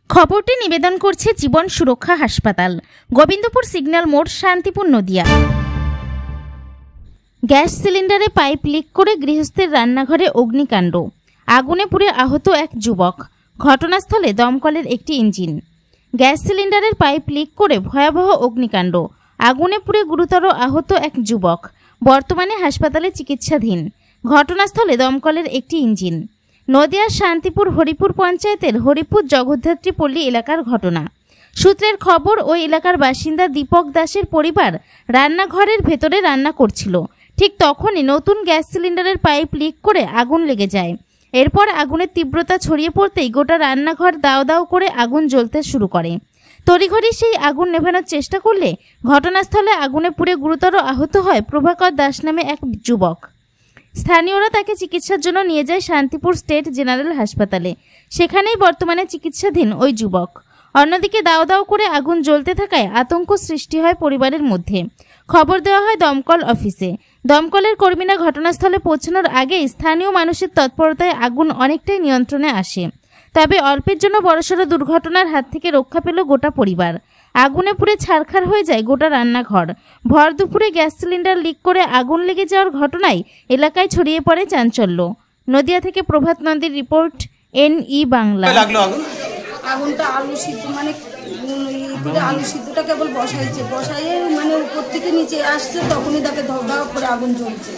খবরটি নিবেদন করছে জীবন সুরক্ষা হাসপাতাল, গোবিন্দপুর সিগন্যাল মোড়, শান্তিপুর, নদিয়া। গ্যাস সিলিন্ডারে পাইপ লিক করে গৃহস্থের রান্নাঘরে অগ্নিকাণ্ড, আগুনে পুড়ে আহত এক যুবক। ঘটনাস্থলে দমকলের একটি ইঞ্জিন। গ্যাস সিলিন্ডারের পাইপ লিক করে ভয়াবহ অগ্নিকাণ্ড, আগুনে পুড়ে গুরুতর আহত এক যুবক, বর্তমানে হাসপাতালে চিকিৎসাধীন। ঘটনাস্থলে দমকলের একটি ইঞ্জিন। নদিয়ার শান্তিপুর হরিপুর পঞ্চায়েতের হরিপুর জগদ্ধাত্রী পল্লী এলাকার ঘটনা। সূত্রের খবর, ওই এলাকার বাসিন্দা দীপক দাসের পরিবার রান্নাঘরের ভেতরে রান্না করছিল। ঠিক তখনই নতুন গ্যাস সিলিন্ডারের পাইপ লিক করে আগুন লেগে যায়। এরপর আগুনের তীব্রতা ছড়িয়ে পড়তেই গোটা রান্নাঘর দাও দাও করে আগুন জ্বলতে শুরু করে। তড়িঘড়ি সেই আগুন নেভানোর চেষ্টা করলে ঘটনাস্থলে আগুনে পুড়ে গুরুতর আহত হয় প্রভাকর দাস নামে এক যুবক। স্থানীয়রা তাকে চিকিৎসার জন্য নিয়ে যায় শান্তিপুর স্টেট জেনারেল হাসপাতালে। সেখানেই বর্তমানে চিকিৎসাধীন ওই যুবক। অন্যদিকে দাও দাও করে আগুন জ্বলতে থাকায় আতঙ্ক সৃষ্টি হয় পরিবারের মধ্যে। খবর দেওয়া হয় দমকল অফিসে। দমকলের কর্মীরা ঘটনাস্থলে পৌঁছানোর আগেই স্থানীয় মানুষের তৎপরতায় আগুন অনেকটাই নিয়ন্ত্রণে আসে। তবে অল্পের জন্য বড়সড় দুর্ঘটনার হাত থেকে রক্ষা পেল গোটা পরিবার। আগুনে পুড়ে ছারখার হয়ে যায় গোটা রান্নাঘর। ভর দুপুরে গ্যাস সিলিন্ডার লিক করে আগুন লেগে যাওয়ার ঘটনায় এলাকায় ছড়িয়ে পড়ে চাঞ্চল্য। নদিয়া থেকে প্রভাত নন্দীর রিপোর্ট, NE বাংলা। আগুনটা আলু সিদ্ধ মানে আলু সিদ্ধটা কেবল বসাইয়ে মানে উপর থেকে নিচে আসছে, তখনই তাকে ধপ ধপ করে আগুন জ্বলছে।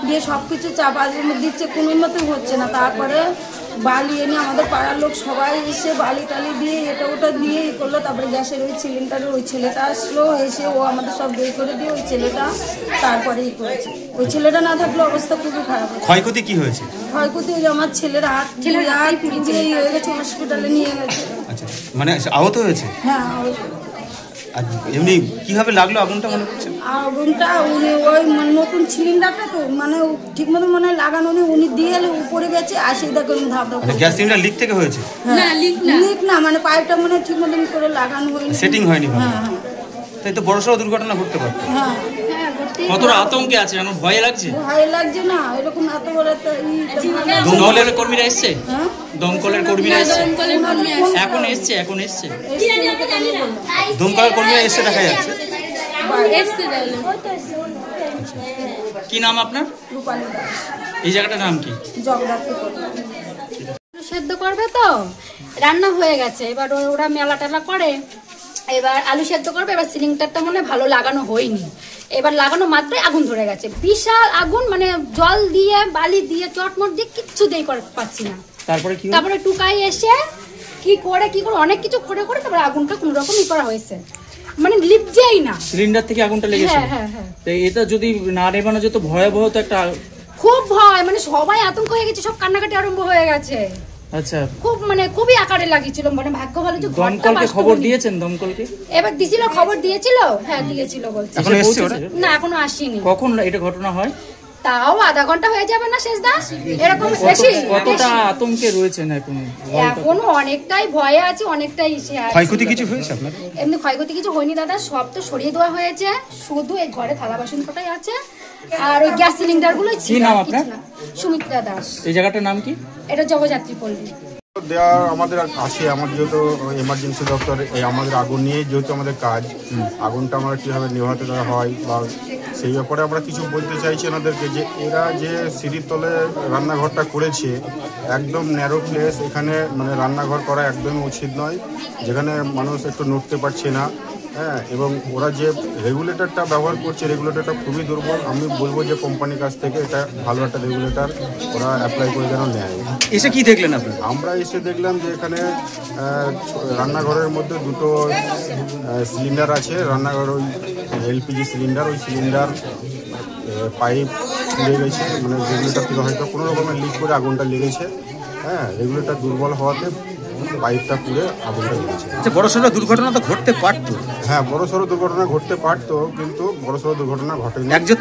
দিয়ে সব কিছু চাপা দিচ্ছে, কোনো মতো হচ্ছে না। তারপরে বালি এনে আমাদের পাড়ার লোক সবাই এসে বালি টালি দিয়ে এটা ওটা দিয়ে করলো। তারপরে গ্যাসের ওই সিলিন্ডারের ওই ছেলেটা আসলো, এসে ও আমাদের সব বের করে দিয়ে ওই ছেলেটা তারপরে করেছে। ওই ছেলেটা না থাকলে অবস্থা খুবই খারাপ। ক্ষয়ক্ষতি কি হয়েছে? ক্ষয়ক্ষতি আমার ছেলের হাত পুড়ে হয়ে গেছে, হসপিটালে নিয়ে গেছে। আচ্ছা, মানে আহত হয়েছে? হ্যাঁ, আহত। আর এমনি কিভাবে লাগলো আগুনটা মনে হচ্ছে? আগুনটা ওই নতুন সিলিন্ডারটা তো মানে ঠিক মতো মনে লাগানো নেই, উনি দিয়ে এলে উপরে গেছে আর সেই দেখুন ধাপ ধাপ। গ্যাস সিলিন্ডার লিক থেকে হয়েছে? না, লিক না, মানে পাইপটা মনে ঠিক মতো করে লাগানো হয়নি, সেটিং হয়নি। হ্যাঁ, তাই তো বড়সড় দুর্ঘটনা ঘটতে পারত। হ্যাঁ, কতটা আতঙ্কে আছে, এখন ভয় লাগছে? ভয় লাগছে না, এরকম এত বড় দমকলের কর্মীরা এসছে? হ্যাঁ, দমকলের কর্মীরা এসছে এখন এসছে দমকলের কর্মীরা এসে দেখা যাচ্ছে। কি নাম আপনার? এই জায়গাটার নাম কি? সেদ্ধ করবে তো রান্না হয়ে গেছে, এবার ওরা মেলা টেলা করে, এবার আলু সেদ্ধ করবে। এবার সিলিন্ডারটা মনে ভালো লাগানো হয়নি, এবার লাগানো মাত্রই আগুন ধরে গেছে। বিশাল আগুন, মানে জল দিয়ে বালি দিয়ে চটমট দিয়ে কিচ্ছু দিয়ে পাচ্ছি না। তারপরে টুকাই এসে কি করে অনেক কিছু করে তারপরে আগুনটা কোন রকম করা হয়েছে, মানে লিপছেই না। সিলিন্ডার থেকে আগুনটা লেগেছে? হ্যাঁ। এটা যদি না নেবানো যেত ভয়াবহ তো একটা। খুব ভয়, মানে সবাই আতঙ্ক হয়ে গেছে, সব কান্নাকাটি আরম্ভ হয়ে গেছে। আচ্ছা, খুবই আকারে লাগিয়েছিল, মানে ভাগ্য ভালো যে দমকলকে খবর দিয়েছেন? দমকলকে এবার দিছিল, খবর দিয়েছিল। হ্যাঁ, দিয়েছিল বলছে। এখন এসেছে ওরা? না, এখনো আসেনি। কখন এটা ঘটনা হয়? তাও আধা ঘন্টা হয়ে যাবে না শেষদা, এরকম বেশি। কতটা আতঙ্কে রয়েছেন এখন? এখনো অনেকটাই ভয়ে আছে, অনেকটাই। ক্ষয়ক্ষতি কিছু হয়েছে আপনার? এমনি ক্ষয়ক্ষতি কিছু হয়নি দাদা, সব তো সরিয়ে দেওয়া হয়েছে, শুধু এই ঘরে থালা বাসন কটাই আছে আর ওই গ্যাস সিলিন্ডার গুলো ছিল। কি নাম আপনার? সুমিত্রা দাস। এই জায়গাটার নাম কি? এটা জগদ্ধাত্রী পল্লী। দেওয়ার আমাদের আছে, আমাদের যেহেতু এমার্জেন্সি দপ্তর, আমাদের আগুন নিয়ে যেহেতু আমাদের কাজ, আগুনটা আমরা কীভাবে নেভাতে দেওয়া হয় বা সেই ব্যাপারে আমরা কিছু বলতে চাইছি ওনাদেরকে, যে এরা যে সিঁড়ির তলে রান্নাঘরটা করেছে একদম ন্যারো প্লেস, এখানে মানে রান্নাঘর করা একদমই উচিত নয়, যেখানে মানুষ একটু নড়তে পারছে না। হ্যাঁ, এবং ওরা যে রেগুলেটরটা ব্যবহার করছে, রেগুলেটরটা খুবই দুর্বল। আমি বলবো যে কোম্পানির কাছ থেকে এটা ভালো একটা রেগুলেটর ওরা অ্যাপ্লাই করে যেন নেয়। এসে কি দেখলেন আপনি? আমরা এসে দেখলাম যে এখানে রান্নাঘরের মধ্যে দুটো সিলিন্ডার আছে, রান্নাঘর ওই LPG সিলিন্ডার, ওই সিলিন্ডার পাইপ লেগে গেছে, মানে রেগুলেটর থেকে হয়তো কোনো রকমের লিক করে আগুনটা লেগেছে। হ্যাঁ, রেগুলেটর দুর্বল হওয়াতে পাইপটা পুড়ে আগুনটা লেগেছে। আচ্ছা, বড়সড় দুর্ঘটনা তো ঘটতে পারতো? হ্যাঁ, বড়সড় দুর্ঘটনা ঘটতে পারতো, কিন্তু বড়সড় দুর্ঘটনা ঘটেনি। একজন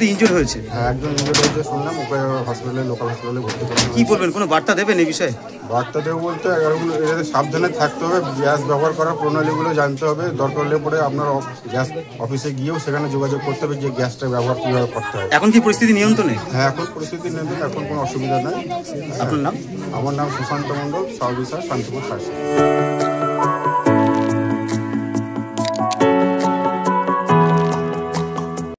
তো ইনজুর হয়েছে? হ্যাঁ, একজন ইনজুর হয়েছে শুনলাম, ওকে হসপিটালে, লোকাল হসপিটালে ভর্তি করা। কি বলবেন, কোনো বার্তা দেবেন এই বিষয়ে? বার্তা দেবো বলতে এদের সাবধানে থাকতে হবে, গ্যাস ব্যবহার করার প্রণালীগুলো জানতে হবে। দরকার হলে পরে আপনার গ্যাস অফিসে গিয়েও সেখানে যোগাযোগ করতে হবে যে গ্যাসটা ব্যবহার কীভাবে করতে হবে। এখন কি পরিস্থিতি নিয়ন্ত্রণে? হ্যাঁ, এখন পরিস্থিতি নিয়ন্ত্রণে, এখন কোনো অসুবিধা নেই। আপনার নাম? আমার নাম Sushanta Mondal, south officer Shantipur fire station.